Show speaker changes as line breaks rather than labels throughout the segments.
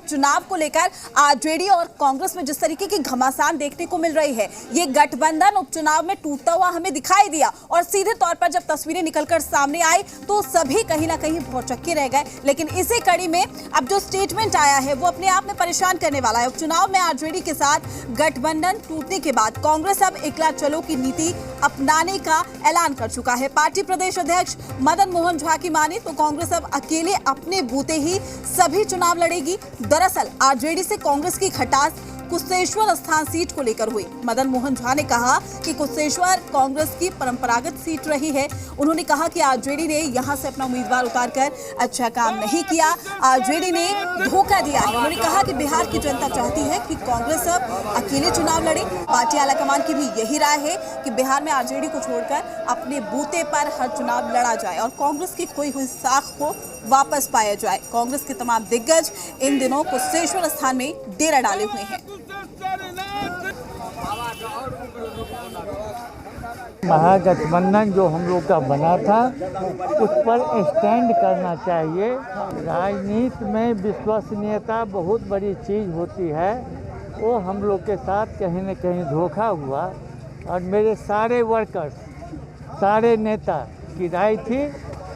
उपचुनाव को लेकर आरजेडी और कांग्रेस में जिस तरीके की घमासान देखने को मिल रही है, ये गठबंधन उपचुनाव में टूटता हुआ हमें दिखाई दिया और सीधे तौर पर जब तस्वीरें निकलकर सामने आई तो सभी कहीं ना कहीं भौचक्के रह गए। लेकिन इसी कड़ी में अब जो स्टेटमेंट आया है वो अपने आप में परेशान करने वाला है। उपचुनाव में आरजेडी के साथ गठबंधन टूटने के बाद कांग्रेस अब एकला चलो की नीति अपनाने का ऐलान कर चुका है। पार्टी प्रदेश अध्यक्ष मदन मोहन झा की माने तो कांग्रेस अब अकेले अपने बूते ही सभी चुनाव लड़ेगी। दरअसल आरजेडी से कांग्रेस की खटास कुशेश्वर स्थान सीट को लेकर हुई। मदन मोहन झा ने कहा कि कुशेश्वर कांग्रेस की परंपरागत सीट रही है। उन्होंने कहा कि आरजेडी ने यहां से अपना उम्मीदवार उतारकर अच्छा काम नहीं किया, आरजेडी ने धोखा दिया है। उन्होंने कहा कि बिहार की जनता चाहती है कि कांग्रेस अब अकेले चुनाव लड़े। पार्टी आलाकमान की भी यही राय है कि बिहार में आरजेडी को छोड़कर अपने बूते पर हर चुनाव लड़ा जाए और कांग्रेस की खोई हुई साख को वापस पाया जाए। कांग्रेस के तमाम दिग्गज इन दिनों कुशेश्वर स्थान में डेरा डाले हुए हैं।
महागठबंधन जो हम लोग का बना था उस पर स्टैंड करना चाहिए। राजनीति में विश्वसनीयता बहुत बड़ी चीज़ होती है, वो हम लोग के साथ कहीं न कहीं धोखा हुआ और मेरे सारे वर्कर्स, सारे नेता की राय थी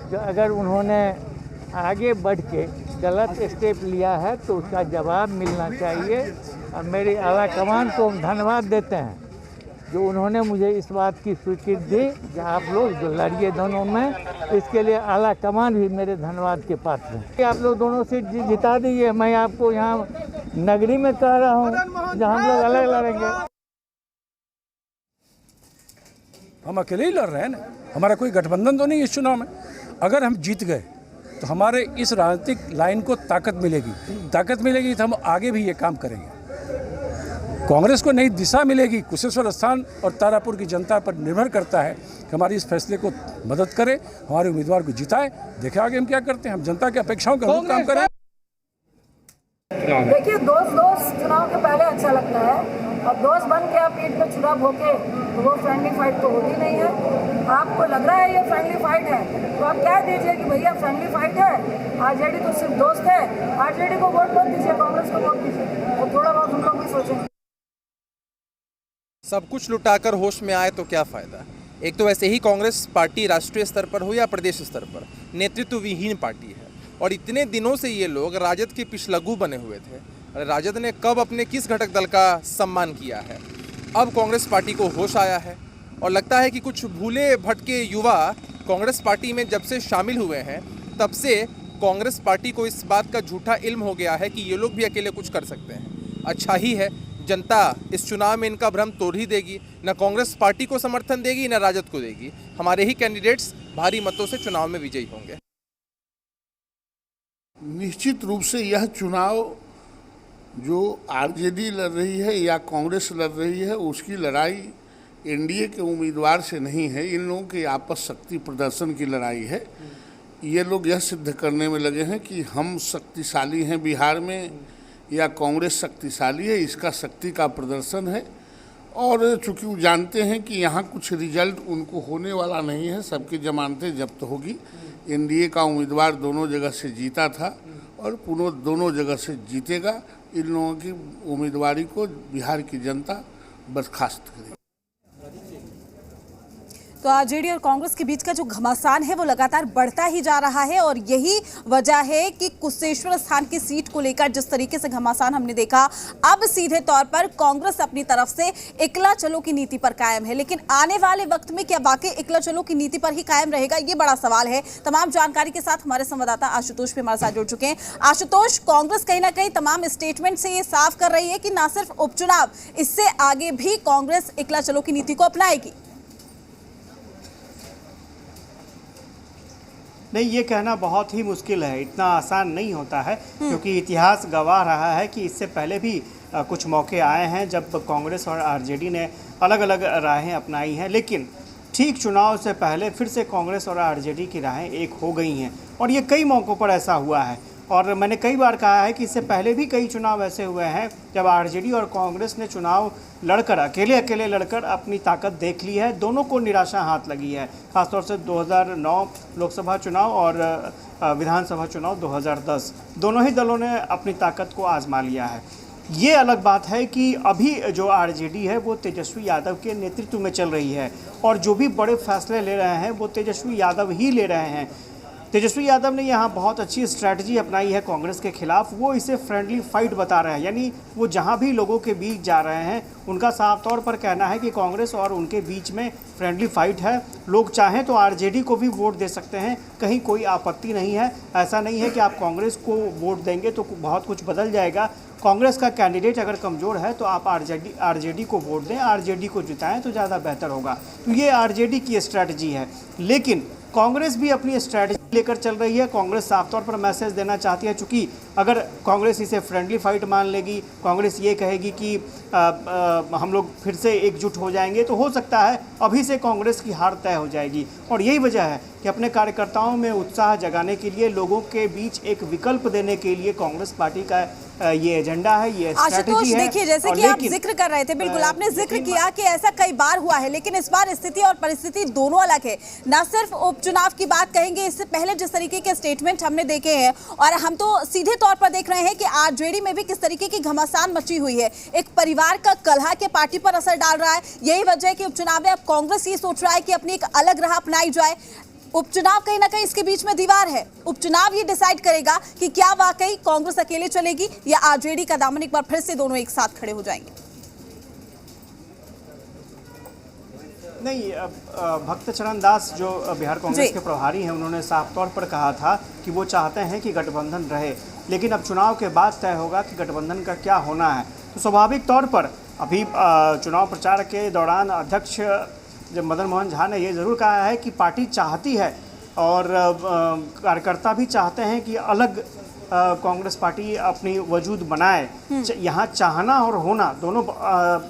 जो अगर उन्होंने आगे बढ़ के गलत स्टेप लिया है तो उसका जवाब मिलना चाहिए। और मेरी आलाकमान को हम धन्यवाद देते हैं जो उन्होंने मुझे इस बात की स्वीकृति दी कि आप लोग जो लड़िए दोनों में, इसके लिए आलाकमान भी मेरे धन्यवाद के पात्र हैं। आप लोग दोनों सीट जिता दीजिए। मैं आपको यहाँ नगरी में कह रहा हूँ जहाँ हम लोग अलग लड़ेंगे।
हम अकेले ही लड़ रहे हैं ना, हमारा कोई गठबंधन तो नहीं इस चुनाव में। अगर हम जीत गए तो हमारे इस राजनीतिक लाइन को ताकत मिलेगी तो हम आगे भी ये काम करेंगे। कांग्रेस को नई दिशा मिलेगी। कुशेश्वर स्थान और तारापुर की जनता पर निर्भर करता है कि हमारी इस फैसले को मदद करे, हमारे उम्मीदवार को जिताए। देखें आगे हम क्या करते हैं। हम जनता की अपेक्षाओं का काम करें।
देखिए, दोस्त चुनाव के पहले अच्छा लगता है और दोस्त बन के आप पीठ पे चुनाव होके तो वो फ्रेंडली फाइट तो होती नहीं है। आपको लग रहा है ये फ्रेंडली फाइट है तो आप कह दीजिए कि भैया फ्रेंडली फाइट है, आरजेडी तो सिर्फ दोस्त है, आरजेडी को वोट मत दीजिए, कांग्रेस को वोट दीजिए। तो थोड़ा बहुत हम लोग भी सोचें।
सब कुछ लुटाकर होश में आए तो क्या फ़ायदा। एक तो वैसे ही कांग्रेस पार्टी राष्ट्रीय स्तर पर हो या प्रदेश स्तर पर नेतृत्व विहीन पार्टी है और इतने दिनों से ये लोग राजद के पिछलग्गू बने हुए थे। अरे राजद ने कब अपने किस घटक दल का सम्मान किया है। अब कांग्रेस पार्टी को होश आया है और लगता है कि कुछ भूले भटके युवा कांग्रेस पार्टी में जब से शामिल हुए हैं तब से कांग्रेस पार्टी को इस बात का झूठा इल्म हो गया है कि ये लोग भी अकेले कुछ कर सकते हैं। अच्छा ही है, जनता इस चुनाव में इनका भ्रम तोड़ ही देगी। न कांग्रेस पार्टी को समर्थन देगी न राजद को देगी। हमारे ही कैंडिडेट्स भारी मतों से चुनाव में विजयी होंगे।
निश्चित रूप से यह चुनाव जो आरजेडी लड़ रही है या कांग्रेस लड़ रही है उसकी लड़ाई एनडीए के उम्मीदवार से नहीं है। इन लोगों के आपस शक्ति प्रदर्शन की लड़ाई है। ये लोग यह सिद्ध करने में लगे हैं कि हम शक्तिशाली हैं बिहार में या कांग्रेस शक्तिशाली है। इसका शक्ति का प्रदर्शन है और चूंकि वो जानते हैं कि यहाँ कुछ रिजल्ट उनको होने वाला नहीं है, सबकी जमानतें जब्त होगी। एनडीए का उम्मीदवार दोनों जगह से जीता था और दोनों जगह से जीतेगा। इन लोगों की उम्मीदवारी को बिहार की जनता बर्खास्त करेगी।
तो आरजेडी और कांग्रेस के बीच का जो घमासान है वो लगातार बढ़ता ही जा रहा है और यही वजह है कि कुशेश्वर स्थान की सीट को लेकर जिस तरीके से घमासान हमने देखा, अब सीधे तौर पर कांग्रेस अपनी तरफ से एकला चलो की नीति पर कायम है। लेकिन आने वाले वक्त में क्या वाकई एकला चलो की नीति पर ही कायम रहेगा, ये बड़ा सवाल है। तमाम जानकारी के साथ हमारे संवाददाता आशुतोष भी हमारे साथ जुड़ चुके हैं। आशुतोष, कांग्रेस कहीं ना कहीं तमाम स्टेटमेंट से ये साफ कर रही है कि ना सिर्फ उपचुनाव, इससे आगे भी कांग्रेस एकला चलो की नीति को अपनाएगी।
नहीं, ये कहना बहुत ही मुश्किल है, इतना आसान नहीं होता है क्योंकि इतिहास गवाह रहा है कि इससे पहले भी कुछ मौके आए हैं जब कांग्रेस और आरजेडी ने अलग अलग राहें अपनाई हैं, लेकिन ठीक चुनाव से पहले फिर से कांग्रेस और आरजेडी की राहें एक हो गई हैं और ये कई मौक़ों पर ऐसा हुआ है। और मैंने कई बार कहा है कि इससे पहले भी कई चुनाव ऐसे हुए हैं जब आरजेडी और कांग्रेस ने चुनाव लड़कर अकेले लड़कर अपनी ताकत देख ली है। दोनों को निराशा हाथ लगी है, खासतौर से 2009 लोकसभा चुनाव और विधानसभा चुनाव 2010, दोनों ही दलों ने अपनी ताकत को आजमा लिया है। ये अलग बात है कि अभी जो आरजेडी है वो तेजस्वी यादव के नेतृत्व में चल रही है और जो भी बड़े फैसले ले रहे हैं वो तेजस्वी यादव ही ले रहे हैं। तेजस्वी यादव ने यहाँ बहुत अच्छी स्ट्रैटेजी अपनाई है कांग्रेस के खिलाफ। वो इसे फ्रेंडली फाइट बता रहे हैं, यानी वो जहाँ भी लोगों के बीच जा रहे हैं उनका साफ तौर पर कहना है कि कांग्रेस और उनके बीच में फ्रेंडली फाइट है। लोग चाहें तो आरजेडी को भी वोट दे सकते हैं, कहीं कोई आपत्ति नहीं है। ऐसा नहीं है कि आप कांग्रेस को वोट देंगे तो बहुत कुछ बदल जाएगा। कांग्रेस का कैंडिडेट अगर कमज़ोर है तो आप आरजेडी को वोट दें, आरजेडी को जिताएं तो ज़्यादा बेहतर होगा। तो ये आरजेडी की स्ट्रैटेजी है, लेकिन कांग्रेस भी अपनी स्ट्रैटेजी लेकर चल रही है। कांग्रेस साफ तौर पर मैसेज देना चाहती है, चूँकि अगर कांग्रेस इसे फ्रेंडली फाइट मान लेगी, कांग्रेस ये कहेगी कि हम लोग फिर से एकजुट हो जाएंगे, तो हो सकता है अभी से कांग्रेस की हार तय हो जाएगी। और यही वजह है कि अपने कार्यकर्ताओं में उत्साह जगाने के लिए, लोगों के बीच एक विकल्प देने के लिए कांग्रेस पार्टी का ये एजेंडा है, ये स्ट्रैटेजी है।
देखिए, जैसे कि आप जिक्र कर रहे थे, बिल्कुल आपने जिक्र किया कि ऐसा कई बार हुआ है, लेकिन इस बार स्थिति और परिस्थिति दोनों अलग है। न सिर्फ उपचुनाव की बात कहेंगे, इससे पहले जिस तरीके के स्टेटमेंट हमने देखे हैं और हम तो सीधे तौर पर देख रहे हैं कि आरजेडी में भी किस तरीके की घमासान मची हुई है। एक परिवार का कलह के पार्टी पर असर डाल रहा है। यही वजह है कि उपचुनाव में अब कांग्रेस ये सोच रहा है कि अपनी एक अलग राह अपनाई जाए। उपचुनाव कहीं ना कहीं इसके बीच में दीवार है। उपचुनाव ये डिसाइड करेगा कि क्या वाकई कांग्रेस अकेले चलेगी या आरजेडी का दामन एक बार फिर से दोनों एक साथ खड़े हो जाएंगे।
नहीं, भक्त चरण दास जो बिहार कांग्रेस के प्रभारी हैं, उन्होंने साफ तौर पर कहा था कि वो चाहते हैं कि गठबंधन रहे, लेकिन अब चुनाव के बाद तय होगा कि गठबंधन का क्या होना है। तो स्वाभाविक तौर पर अभी चुनाव प्रचार के दौरान अध्यक्ष जब मदन मोहन झा ने ये ज़रूर कहा है कि पार्टी चाहती है और कार्यकर्ता भी चाहते हैं कि अलग कांग्रेस पार्टी अपनी वजूद बनाए। यहाँ चाहना और होना दोनों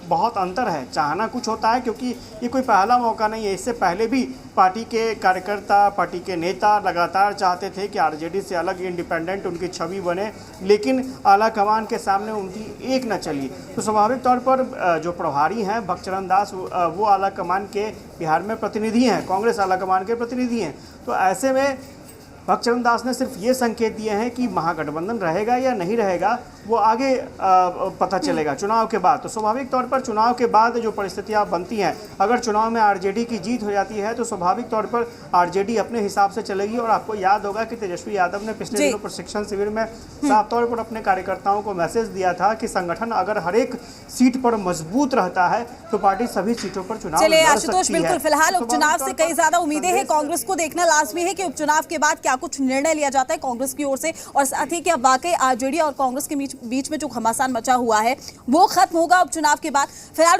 बहुत अंतर है। चाहना कुछ होता है क्योंकि ये कोई पहला मौका नहीं है, इससे पहले भी पार्टी के कार्यकर्ता, पार्टी के नेता लगातार चाहते थे कि आरजेडी से अलग इंडिपेंडेंट उनकी छवि बने, लेकिन आला कमान के सामने उनकी एक न चली। तो स्वाभाविक तौर पर जो प्रभारी हैं भक्त चरण दास, वो आला कमान के बिहार में प्रतिनिधि हैं, कांग्रेस आला कमान के प्रतिनिधि हैं। तो ऐसे में भक्त चरण दास ने सिर्फ ये संकेत दिए हैं कि महागठबंधन रहेगा या नहीं रहेगा वो आगे पता चलेगा चुनाव के बाद। तो स्वाभाविक तौर पर चुनाव के बाद जो परिस्थितियां बनती हैं, अगर चुनाव में आरजेडी की जीत हो जाती है तो स्वाभाविक तौर पर आरजेडी अपने हिसाब से चलेगी। और आपको याद होगा कि तेजस्वी यादव ने पिछले दिनों प्रशिक्षण शिविर में साफ तौर पर अपने कार्यकर्ताओं को मैसेज दिया था कि संगठन अगर हर एक सीट पर मजबूत रहता है तो पार्टी सभी सीटों पर चुनाव लड़ सकती है।
आशुतोष, बिल्कुल फिलहाल उपचुनाव से कई ज्यादा उम्मीदें हैं। कांग्रेस को देखना लाजमी है कि उपचुनाव के बाद क्या कुछ निर्णय लिया जाता है कांग्रेस की ओर से, और साथ ही क्या वाकई आरजेडी और कांग्रेस के बीच में जो घमासान मचा हुआ है वो खत्म होगा उपचुनाव के बाद। फिलहाल